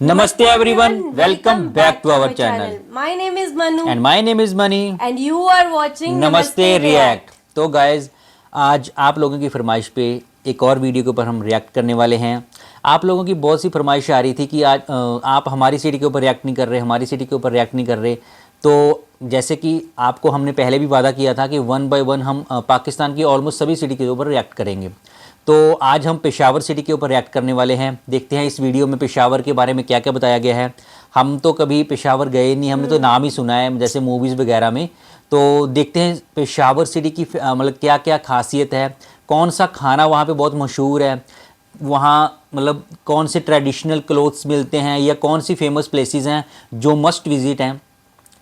Namaste everyone, welcome back to our channel. My name is Manu And my name is Mani. and you are watching नमस्ते react. तो guys आज आप लोगों की फरमाइश पे एक और वीडियो के ऊपर हम रिएक्ट करने वाले हैं। आप लोगों की बहुत सी फरमाइश आ रही थी कि आज आप हमारी सिटी के ऊपर रिएक्ट नहीं कर रहे, हमारी सिटी के ऊपर रिएक्ट नहीं कर रहे। तो जैसे कि आपको हमने पहले भी वादा किया था कि 1 बाय 1 हम पाकिस्तान की ऑलमोस्ट सभी सिटी के ऊपर रिएक्ट करेंगे। तो आज हम पेशावर सिटी के ऊपर रिएक्ट करने वाले हैं। देखते हैं इस वीडियो में पेशावर के बारे में क्या क्या बताया गया है। हम तो कभी पेशावर गए नहीं, हमने तो नाम ही सुना है जैसे मूवीज़ वगैरह में। तो देखते हैं पेशावर सिटी की मतलब क्या क्या खासियत है, कौन सा खाना वहाँ पे बहुत मशहूर है, वहाँ मतलब कौन से ट्रेडिशनल क्लोथ्स मिलते हैं या कौन सी फेमस प्लेसेस हैं जो मस्ट विज़िट हैं,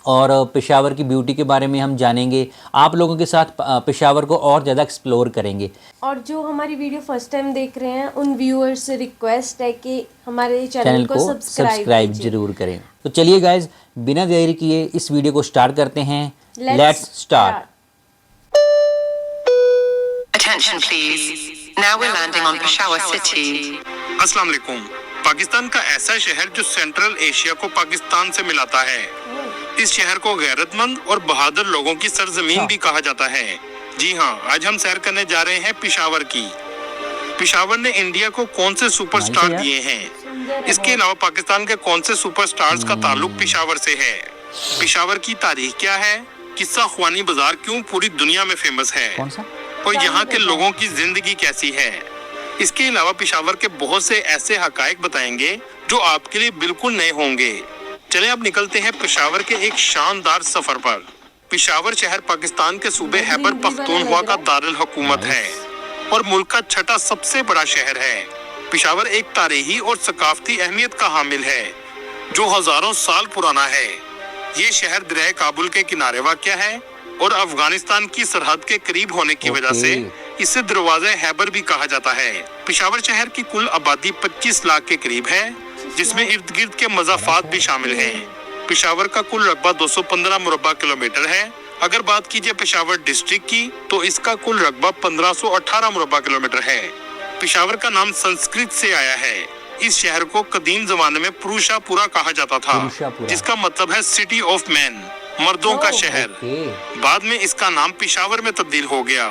और पेशावर की ब्यूटी के बारे में हम जानेंगे। आप लोगों के साथ पेशावर को और ज़्यादा एक्सप्लोर करेंगे। और जो हमारी वीडियो फर्स्ट टाइम देख रहे हैं उन व्यूअर्स से रिक्वेस्ट है कि हमारे चैनल को सब्सक्राइब जरूर करें। तो चलिए गाइज बिना देरी किए इस वीडियो को स्टार्ट करते हैं। Let's start. Attention please. Now we're landing on Peshawar city. अस्सलाम वालेकुम। पाकिस्तान का ऐसा शहर जो सेंट्रल एशिया को पाकिस्तान से मिलाता है। इस शहर को गैरतमंद और बहादुर लोगों की सरजमीन भी कहा जाता है। जी हाँ, आज हम सैर करने जा रहे हैं पेशावर की। पेशावर ने इंडिया को कौन से सुपरस्टार दिए हैं, इसके अलावा पाकिस्तान के कौन से सुपरस्टार्स का ताल्लुक पेशावर से है, पेशावर की तारीख क्या है, किस्सा ख्वानी बाजार क्यों पूरी दुनिया में फेमस है, और यहाँ के लोगों की जिंदगी कैसी है। इसके अलावा पेशावर के बहुत से ऐसे हकायक बताएंगे जो आपके लिए बिल्कुल नए होंगे। चले अब निकलते हैं पेशावर के एक शानदार सफर पर। पेशावर शहर पाकिस्तान के सूबे खैबर पख्तूनख्वा का दारुल हुकूमत है और मुल्क का छठा सबसे बड़ा शहर है। पेशावर एक तारीखी और सकाफती अहमियत का हामिल है जो हजारों साल पुराना है। ये शहर दरिया काबुल के किनारे वाक़या है और अफगानिस्तान की सरहद के करीब होने की वजह से इसे दरवाज़े खैबर भी कहा जाता है। पेशावर शहर की कुल आबादी 25 लाख के करीब है, जिसमें इर्द गिर्द के मज़ाफ़ात भी शामिल हैं। पेशावर का कुल रकबा 215 मुरब्बा किलोमीटर है। अगर बात कीजिए पेशावर डिस्ट्रिक्ट की तो इसका कुल रकबा 1518 मुरब्बा किलोमीटर है। पेशावर का नाम संस्कृत से आया है। इस शहर को कदीम जमाने में पुरुषापुरा कहा जाता था, जिसका मतलब है सिटी ऑफ मैन, मर्दों का शहर। बाद में इसका नाम पेशावर में तब्दील हो गया।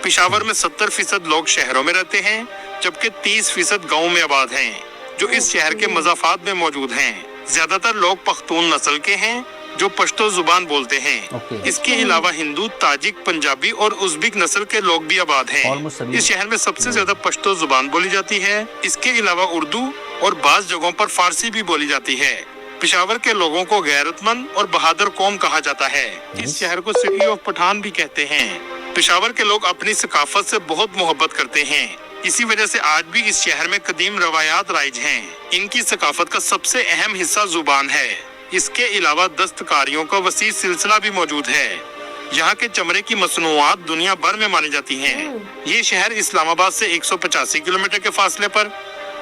पेशावर में 70% लोग शहरों में रहते हैं, जबकि 30% गाँव में आबाद हैं, जो इस शहर के मज़ाफ़ात में मौजूद हैं। ज्यादातर लोग पख्तून नस्ल के हैं जो पश्तो जुबान बोलते हैं। इसके अलावा हिंदू, ताजिक, पंजाबी और उज़्बेक नस्ल के लोग भी आबाद हैं। इस शहर में सबसे ज्यादा पश्तो जुबान बोली जाती है। इसके अलावा उर्दू और बाज़ जगहों पर फारसी भी बोली जाती है। पेशावर के लोगों को गैरतमंद और बहादुर कौम कहा जाता है। इस शहर को सिटी ऑफ पठान भी कहते हैं। पेशावर के लोग अपनी सकाफत से बहुत मोहब्बत करते हैं। इसी वजह से आज भी इस शहर में कदीम रवायात राइज हैं। इनकी सकाफत का सबसे अहम हिस्सा जुबान है। इसके अलावा दस्तकारियों का वसी सिलसिला भी मौजूद है। यहाँ के चमड़े की मसनूआत दुनिया भर में मानी जाती हैं। ये शहर इस्लामाबाद से 185 किलोमीटर के फासले पर,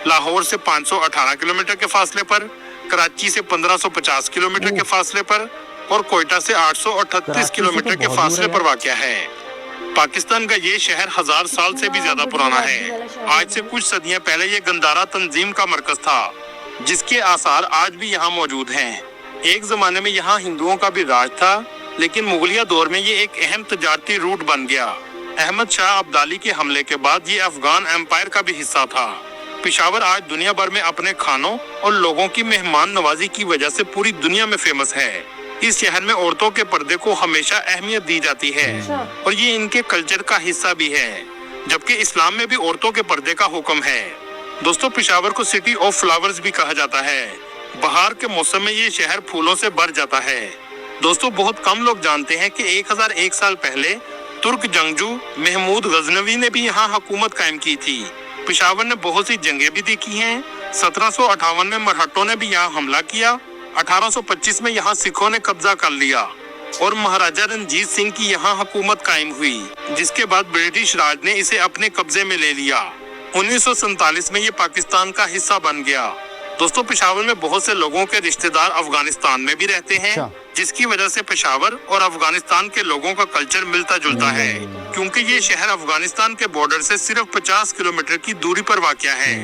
लाहौर से 518 किलोमीटर के फासले पर, कराची से 1550 किलोमीटर के फासले पर और कोयटा से 838 किलोमीटर के फासले पर वाक़या है। पाकिस्तान का ये शहर 1000 साल से भी ज्यादा पुराना है। आज से कुछ सदियां पहले ये गंदारा तंजीम का मरकज था, जिसके आसार आज भी यहाँ मौजूद हैं। एक जमाने में यहाँ हिंदुओं का भी राज था, लेकिन मुगलिया दौर में ये एक अहम तजारती रूट बन गया। अहमद शाह अब्दाली के हमले के बाद ये अफगान एम्पायर का भी हिस्सा था। पेशावर आज दुनिया भर में अपने खानों और लोगों की मेहमान नवाजी की वजह से पूरी दुनिया में फेमस है। इस शहर में औरतों के पर्दे को हमेशा अहमियत दी जाती है और ये इनके कल्चर का हिस्सा भी है, जबकि इस्लाम में भी औरतों के पर्दे का हुक्म है। दोस्तों, पेशावर को सिटी ऑफ फ्लावर्स भी कहा जाता है। बहार के मौसम में ये शहर फूलों से भर जाता है। दोस्तों, बहुत कम लोग जानते हैं कि 1001 साल पहले तुर्क जंगजू महमूद गजनवी ने भी यहाँ हुकूमत कायम की थी। पेशावर ने बहुत सी जंगें भी देखी हैं। 1758 में मरहट्टों ने भी यहाँ हमला किया। 1825 में यहाँ सिखों ने कब्जा कर लिया और महाराजा रणजीत सिंह की यहाँ हुकूमत कायम हुई, जिसके बाद ब्रिटिश राज ने इसे अपने कब्जे में ले लिया। 1947 में ये पाकिस्तान का हिस्सा बन गया। दोस्तों, पेशावर में बहुत से लोगों के रिश्तेदार अफगानिस्तान में भी रहते हैं, जिसकी वजह से पेशावर और अफगानिस्तान के लोगों का कल्चर मिलता जुलता है, क्योंकि ये शहर अफगानिस्तान के बॉर्डर से सिर्फ 50 किलोमीटर की दूरी पर वाक़या है।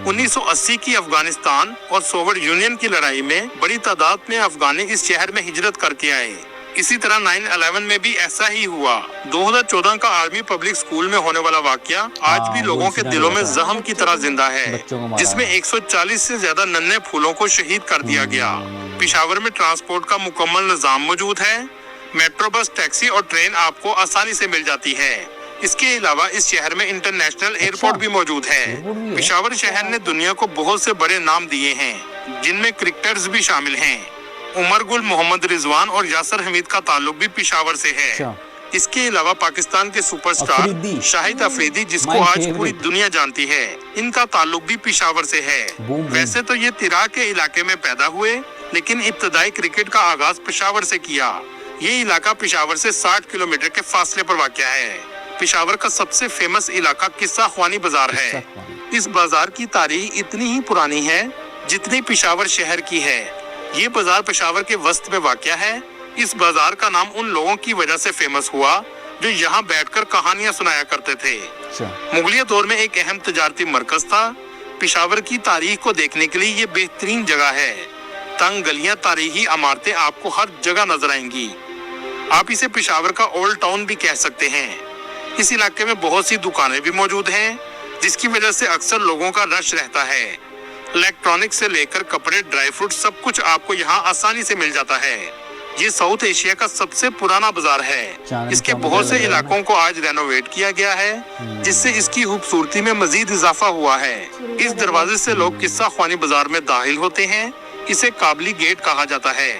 1980 की अफगानिस्तान और सोवियत यूनियन की लड़ाई में बड़ी तादाद में अफगानी इस शहर में हिजरत करके आए। इसी तरह 9/11 में भी ऐसा ही हुआ। 2014 का आर्मी पब्लिक स्कूल में होने वाला वाकया आज भी लोगों के दिलों में जख्म की तरह जिंदा है, जिसमें 140 से ज्यादा नन्हे फूलों को शहीद कर दिया गया। पेशावर में ट्रांसपोर्ट का मुकम्मल निजाम मौजूद है। मेट्रो, बस, टैक्सी और ट्रेन आपको आसानी से मिल जाती है। इसके अलावा इस शहर में इंटरनेशनल एयरपोर्ट भी मौजूद है। पेशावर शहर ने दुनिया को बहुत से बड़े नाम दिए हैं, जिनमें क्रिकेटर्स भी शामिल हैं। उमर गुल, मोहम्मद रिजवान और यासर हमीद का ताल्लुक भी पेशावर से है। इसके अलावा पाकिस्तान के सुपरस्टार शाहिद अफरीदी, जिसको आज पूरी दुनिया जानती है, इनका ताल्लुक भी पेशावर से है। वैसे तो ये तिराह के इलाके में पैदा हुए, लेकिन इब्तदाई क्रिकेट का आगाज पेशावर से किया। ये इलाका पेशावर से 60 किलोमीटर के फासले पर वाक़या है। पेशावर का सबसे फेमस इलाका किस्सा ख्वानी बाजार है। इस बाजार की तारीख इतनी ही पुरानी है जितनी पेशावर शहर की है। ये बाजार पेशावर के वस्त में वाक़या है। इस बाजार का नाम उन लोगों की वजह से फेमस हुआ जो यहाँ बैठकर कहानियां सुनाया करते थे। मुगलिया दौर में एक अहम तजारती मरकज था। पेशावर की तारीख को देखने के लिए ये बेहतरीन जगह है। तंग गलियां, तारीखी इमारतें आपको हर जगह नजर आएंगी। आप इसे पेशावर का ओल्ड टाउन भी कह सकते हैं। इस इलाके में बहुत सी दुकानें भी मौजूद हैं, जिसकी वजह से अक्सर लोगों का रश रहता है। इलेक्ट्रॉनिक से लेकर कपड़े, ड्राई फ्रूट, सब कुछ आपको यहाँ आसानी से मिल जाता है। ये साउथ एशिया का सबसे पुराना बाजार है। इसके बहुत से इलाकों को आज रेनोवेट किया गया है, जिससे इसकी खूबसूरती में मजीद इजाफा हुआ है। इस दरवाजे से लोग किस्सा ख्वानी बाजार में दाखिल होते हैं। इसे काबली गेट कहा जाता है।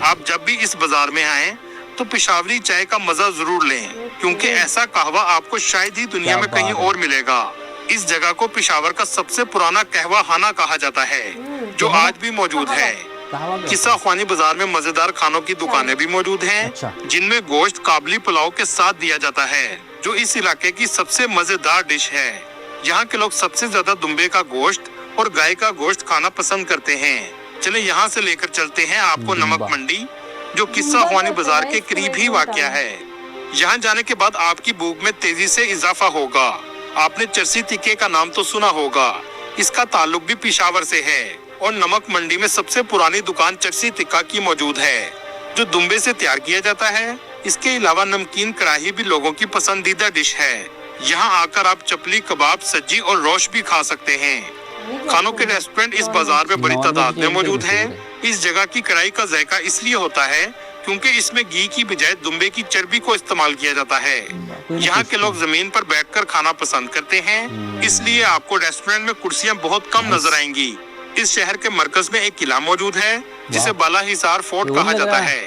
आप जब भी इस बाजार में आएं तो पेशावरी चाय का मजा जरूर लें, क्योंकि ऐसा कहवा आपको शायद ही दुनिया में कहीं और मिलेगा। इस जगह को पेशावर का सबसे पुराना कहवा खाना कहा जाता है, जो आज भी मौजूद है। किस्सा ख्वानी बाजार में मजेदार खानों की दुकानें भी मौजूद हैं, जिनमें गोश्त काबली पुलाव के साथ दिया जाता है, जो इस इलाके की सबसे मजेदार डिश है। यहाँ के लोग सबसे ज्यादा दुम्बे का गोश्त और गाय का गोश्त खाना पसंद करते हैं। चले यहाँ से लेकर चलते हैं आपको नमक मंडी, जो किस्सा ख्वानी बाजार के करीब ही वाक़या है। यहाँ जाने के बाद आपकी भूख में तेजी से इजाफा होगा। आपने चरसी तिक्के का नाम तो सुना होगा। इसका ताल्लुक भी पेशावर से है और नमक मंडी में सबसे पुरानी दुकान चरसी तिक्का की मौजूद है, जो दुम्बे से तैयार किया जाता है। इसके अलावा नमकीन कढ़ाई भी लोगों की पसंदीदा डिश है। यहाँ आकर आप चपली, कबाब, सज्जी और रोश भी खा सकते हैं। खानों के रेस्टोरेंट इस बाजार में बड़ी तादाद में मौजूद हैं। इस जगह की कढ़ाई का जायका इसलिए होता है क्योंकि इसमें घी की बजाय दुम्बे की चर्बी को इस्तेमाल किया जाता है। यहाँ के लोग जमीन पर बैठकर खाना पसंद करते हैं, इसलिए आपको रेस्टोरेंट में कुर्सियाँ बहुत कम नजर आएंगी। इस शहर के मरकज में एक किला मौजूद है, जिसे बाला हिसार फोर्ट कहा जाता है।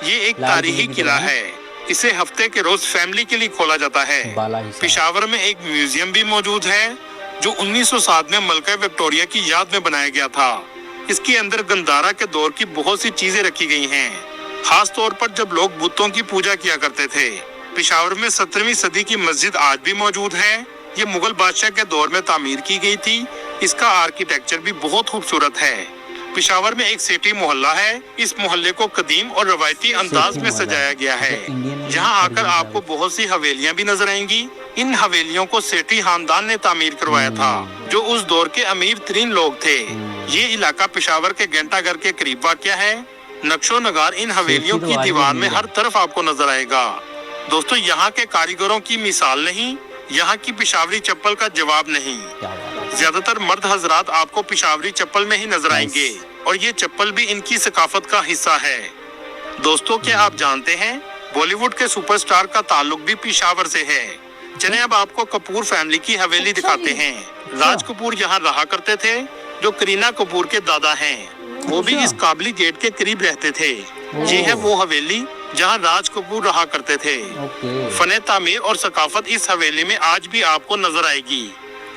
ये एक तारीखी किला है। इसे हफ्ते के रोज फैमिली के लिए खोला जाता है। पेशावर में एक म्यूजियम भी मौजूद है, जो 1907 में मलका विक्टोरिया की याद में बनाया गया था। इसके अंदर गंधारा के दौर की बहुत सी चीजें रखी गई हैं, खास तौर पर जब लोग बुतों की पूजा किया करते थे। पेशावर में 17वीं सदी की मस्जिद आज भी मौजूद है। ये मुगल बादशाह के दौर में तामीर की गई थी। इसका आर्किटेक्चर भी बहुत खूबसूरत है। पेशावर में एक सेठी मोहल्ला है। इस मोहल्ले को कदीम और रवायती अंदाज में सजाया गया है। यहाँ आकर आपको बहुत सी हवेलियाँ भी नजर आएंगी। इन हवेलियों को सेठी खानदान ने तामीर करवाया था, जो उस दौर के अमीर तरीन लोग थे। ये इलाका पेशावर के घंटाघर के करीब वाक़या है। नक्शो नगार इन हवेलियों की दीवार में हर तरफ आपको नजर आएगा। दोस्तों, यहाँ के कारीगरों की मिसाल नहीं, यहाँ की पेशावरी चप्पल का जवाब नहीं। ज्यादातर मर्द हजरात आपको पेशावरी चप्पल में ही नजर आएंगे, और ये चप्पल भी इनकी सकाफत का हिस्सा है। दोस्तों, क्या आप जानते हैं बॉलीवुड के सुपरस्टार का ताल्लुक भी पेशावर से है। चले अब आपको कपूर फैमिली की हवेली दिखाते हैं। राज कपूर यहाँ रहा करते थे, जो करीना कपूर के दादा हैं। वो भी इस काबली गेट के करीब रहते थे। ये है वो हवेली जहाँ राज कपूर रहा करते थे। फने तामीर और सकाफत इस हवेली में आज भी आपको नजर आएगी।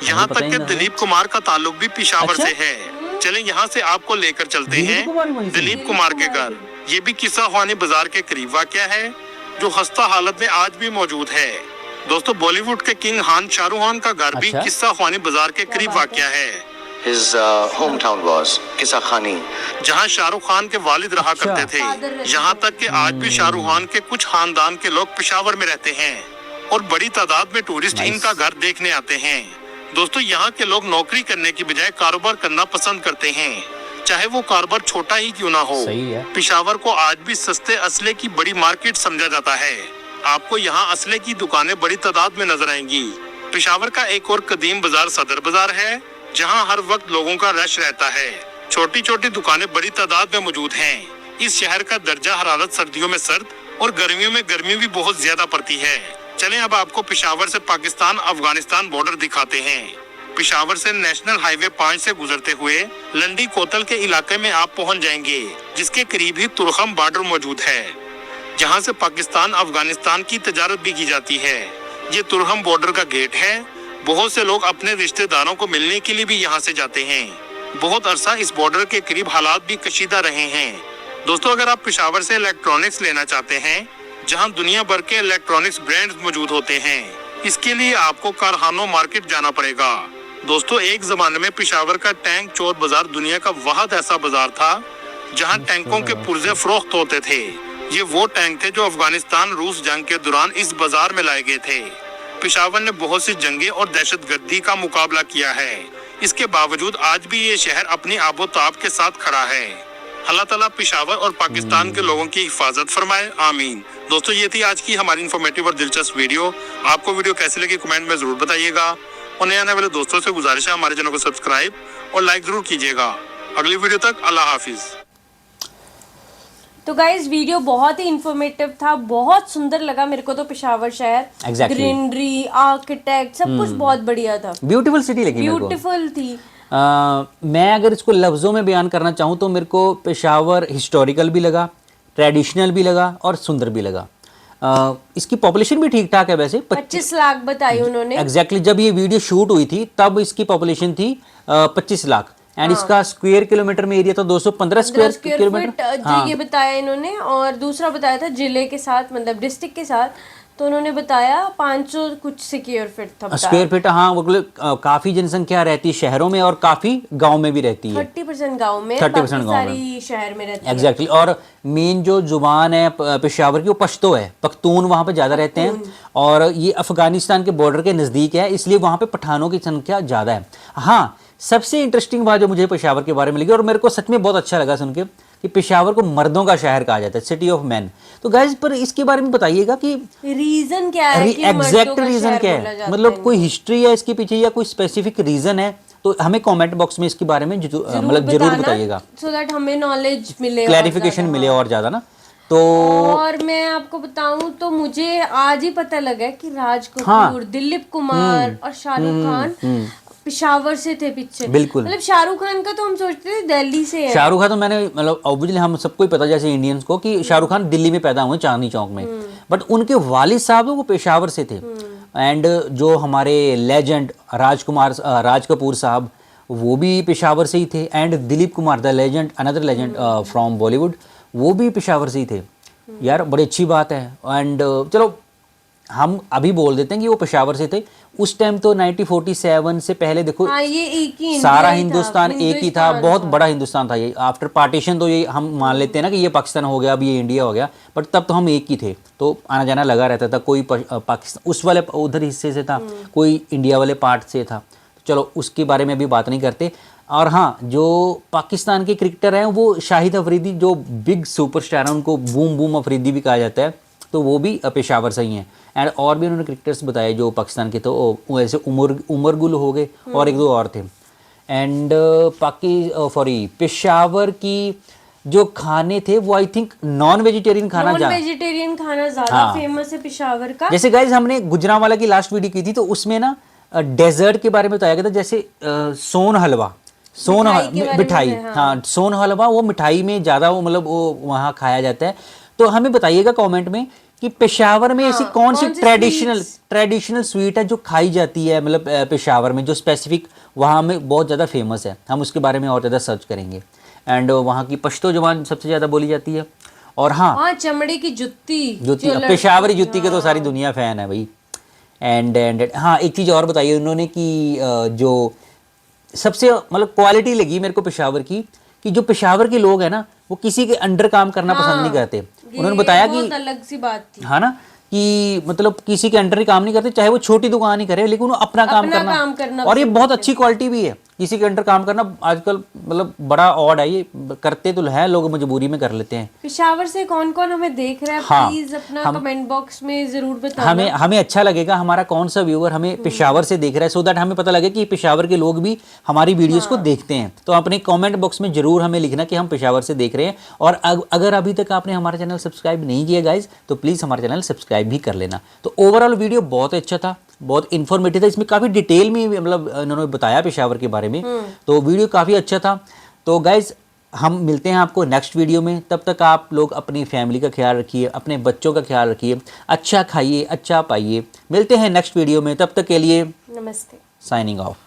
यहाँ तक कि दिलीप कुमार का ताल्लुक भी पेशावर से है। चले यहाँ से आपको लेकर चलते हैं दिलीप कुमार के घर। ये भी किस्सा ख्वानी बाजार के करीब वाक़या है, जो खस्ता हालत में आज भी मौजूद है। दोस्तों, बॉलीवुड के किंग खान शाहरुख खान का घर भी किस्सा ख्वानी बाजार के करीब वाक़या है। His hometown was किस्सा खानी, जहाँ शाहरुख खान के वालिद रहा करते थे। यहाँ तक कि आज भी शाहरुख खान के कुछ खानदान के लोग पेशावर में रहते हैं और बड़ी तादाद में टूरिस्ट इनका घर देखने आते हैं। दोस्तों यहाँ के लोग नौकरी करने की बजाय कारोबार करना पसंद करते हैं, चाहे वो कारोबार छोटा ही क्यों ना हो। सही है। पेशावर को आज भी सस्ते असले की बड़ी मार्केट समझा जाता है। आपको यहाँ असले की दुकानें बड़ी तादाद में नजर आएंगी। पेशावर का एक और कदीम बाजार सदर बाजार है, जहाँ हर वक्त लोगों का रश रहता है। छोटी छोटी दुकानें बड़ी तादाद में मौजूद हैं। इस शहर का दर्जा हरारत सर्दियों में सर्द और गर्मियों में गर्मी भी बहुत ज्यादा पड़ती है। चलें अब आपको पेशावर से पाकिस्तान अफगानिस्तान बॉर्डर दिखाते हैं। पेशावर से नेशनल हाईवे 5 से गुजरते हुए लंडी कोतल के इलाके में आप पहुंच जाएंगे, जिसके करीब ही तुरखम बॉर्डर मौजूद है, जहां से पाकिस्तान अफगानिस्तान की तजारत भी की जाती है। ये तुरखम बॉर्डर का गेट है। बहुत से लोग अपने रिश्तेदारों को मिलने के लिए भी यहाँ से जाते हैं। बहुत अरसा इस बॉर्डर के करीब हालात भी कशीदा रहे हैं। दोस्तों अगर आप पेशावर से इलेक्ट्रॉनिक्स लेना चाहते हैं, जहां दुनिया भर के इलेक्ट्रॉनिक्स ब्रांड्स मौजूद होते हैं, इसके लिए आपको कारखानों मार्केट जाना पड़ेगा। दोस्तों एक जमाने में पेशावर का टैंक चौर बाजार दुनिया का वाहिद ऐसा बाजार था जहां टैंकों के पुर्जे फरोख्त होते थे। ये वो टैंक थे जो अफगानिस्तान रूस जंग के दौरान इस बाजार में लाए गए थे। पेशावर ने बहुत सी जंगें और दहशतगर्दी का मुकाबला किया है। इसके बावजूद आज भी ये शहर अपनी आबोताब के साथ खड़ा है। अल्लाह ताला पेशावर और पाकिस्तान के लोगों की हिफाजत फरमाए, आमीन। दोस्तों ये थी आज की हमारी इन्फॉर्मेटिव और दिलचस्प वीडियो। आपको वीडियो कैसी लगी कमेंट में जरूर बताइएगा और नए आने वाले दोस्तों से गुजारिश है हमारे चैनल को सब्सक्राइब और लाइक जरूर कीजिएगा। अगली वीडियो तक अल्लाह हाफिज। तो गाइज वीडियो बहुत ही इंफॉर्मेटिव था, बहुत सुंदर लगा मेरे को तो पेशावर शहर। Exactly. ग्रीनरी, आर्किटेक्ट, सब कुछ बहुत बढ़िया था। ब्यूटीफुल सिटी लगी मेरे को। ब्यूटीफुल थी। मैं अगर इसको लफ्ज़ों में बयान करना चाहूँ तो मेरे को पेशावर हिस्टोरिकल भी लगा, ट्रेडिशनल भी लगा और सुंदर भी लगा। इसकी पॉपुलेशन भी ठीक ठाक है वैसे। 25 लाख बताई उन्होंने। एग्जैक्टली जब ये वीडियो शूट हुई थी तब इसकी पॉपुलेशन थी 25 लाख एंड इसका स्क्वायर किलोमीटर में एरिया था 215 स्क्वायर किलोमीटर। जो ये बताया इन्होंने, और दूसरा बताया था जिले के साथ, मतलब डिस्ट्रिक्ट के साथ, तो उन्होंने बताया 500 कुछ स्क्वायर फीट था। स्क्वायर फीट, हाँ वो काफी जनसंख्या रहती है शहरों में और काफी गांव में भी रहती है। 30% गांव में, 30% गांव सारी शहर में रहती है। एग्जैक्टली। और मेन जो जुबान है पेशावर की वो पश्तो है, पख्तून वहाँ पे ज़्यादा रहते हैं और ये अफगानिस्तान के बॉर्डर के नज़दीक है, इसलिए वहाँ पे पठानों की संख्या ज़्यादा है। हाँ सबसे इंटरेस्टिंग बात जो मुझे पेशावर के बारे में लगी और मेरे को सच में बहुत अच्छा लगा सुन के कि पेशावर को मर्दों का शहर कहा जाता है, सिटी ऑफ मैन। तो गाइज पर इसके बारे में बताइएगा कि रीजन क्या है, एग्जैक्ट रीजन क्या है, मतलब कोई हिस्ट्री है इसके पीछे या कोई स्पेसिफिक रीजन है, तो हमें कमेंट बॉक्स में इसके बारे में मतलब जरूर बताइएगा, सो दैट हमें नॉलेज मिले, क्लैरिफिकेशन मिले और ज्यादा ना। तो और मैं आपको बताऊं तो मुझे आज ही पता लगा कि राज कपूर, दिलीप कुमार और शाहरुख खान पेशावर से थे पीछे। बिल्कुल। मतलब शाहरुख खान का तो हम सोचते थे दिल्ली से है। शाहरुख खान तो मैंने मतलब ऑब्वियसली हम सबको ही पता जैसे इंडियन्स को कि शाहरुख खान दिल्ली में पैदा हुए चांदनी चौक में, बट उनके वालिद साहब वो पेशावर से थे। एंड जो हमारे लेजेंड राज कपूर साहब वो भी पेशावर से ही थे। And Dilip Kumar the legend, another legend from Bollywood, वो भी पेशावर से ही थे। यार बड़ी अच्छी बात है। एंड चलो हम अभी बोल देते हैं कि वो पेशावर से थे। उस टाइम तो 1947 से पहले देखो, हाँ, ये एक ही सारा हिंदुस्तान एक ही था, बहुत बड़ा हिंदुस्तान था ये। आफ्टर पार्टीशन तो ये हम मान लेते हैं ना कि ये पाकिस्तान हो गया, अब ये इंडिया हो गया, बट तब तो हम एक ही थे, तो आना जाना लगा रहता था। कोई पाकिस्तान उस वाले उधर हिस्से से था, कोई इंडिया वाले पार्ट से था। चलो उसके बारे में अभी बात नहीं करते। और हाँ, जो पाकिस्तान के क्रिकेटर हैं वो शाहिद अफरीदी जो बिग सुपरस्टार हैं, उनको बूम बूम अफरीदी भी कहा जाता है, तो वो भी पेशावर से ही हैं। एंड और भी उन्होंने क्रिकेटर्स बताए जो पाकिस्तान के, तो वैसे उमर गुल हो गए और एक दो और थे। एंड पेशावर की जो खाने थे वो आई थिंक नॉन वेजिटेरियन खाना ज्यादा फेमस है पेशावर का। जैसे गाइज हमने गुजरांवाला की लास्ट वीडियो की थी तो उसमें ना डेजर्ट के बारे में बताया गया था, जैसे सोन हलवा, मिठाई, हाँ सोन हलवा, वो मिठाई में ज़्यादा वो मतलब वो वहाँ खाया जाता है। तो हमें बताइएगा कमेंट में कि पेशावर में ऐसी कौन सी ट्रेडिशनल स्वीट है जो खाई जाती है, मतलब पेशावर में जो स्पेसिफिक वहाँ में बहुत ज़्यादा फेमस है। हम उसके बारे में और ज़्यादा सर्च करेंगे। एंड वहाँ की पश्तो जुबान सबसे ज़्यादा बोली जाती है। और हाँ चमड़े की जुत्ती, पेशावरी जुत्ती के तो सारी दुनिया फैन है भाई। एंड हाँ एक चीज़ और बताई उन्होंने कि जो सबसे मतलब क्वालिटी लगी मेरे को पेशावर की, कि जो पेशावर के लोग हैं ना वो किसी के अंडर काम करना पसंद नहीं करते। उन्होंने बताया कि अलग सी बात थी, हाँ ना, कि मतलब किसी के अंडर ही काम नहीं करते, चाहे वो छोटी दुकान ही करे लेकिन वो अपना काम करना और ये बहुत अच्छी क्वालिटी भी है। किसी के अंडर काम करना आजकल मतलब बड़ा ऑड है, ये करते तो है लोग, मजबूरी में कर लेते हैं। पेशावर से कौन कौन हमें देख रहा है, हाँ, प्लीज अपना कमेंट बॉक्स में जरूर बताना। हमें अच्छा लगेगा हमारा कौन सा व्यूअर हमें पेशावर से देख रहा है, सो दैट हमें पता लगे कि पेशावर के लोग भी हमारी वीडियोस को देखते हैं। तो अपने कमेंट बॉक्स में जरूर हमें लिखना कि हम पेशावर से देख रहे हैं। और अगर अभी तक आपने हमारा चैनल सब्सक्राइब नहीं किया गाइज तो प्लीज़ हमारा चैनल सब्सक्राइब भी कर लेना। तो ओवरऑल वीडियो बहुत अच्छा था, बहुत इन्फॉर्मेटिव था, इसमें काफ़ी डिटेल में मतलब इन्होंने बताया पेशावर के बारे में, तो वीडियो काफ़ी अच्छा था। तो गाइज हम मिलते हैं आपको नेक्स्ट वीडियो में, तब तक आप लोग अपनी फैमिली का ख्याल रखिए, अपने बच्चों का ख्याल रखिए, अच्छा खाइए, अच्छा पाइए। मिलते हैं नेक्स्ट वीडियो में, तब तक के लिए नमस्ते, साइनिंग ऑफ।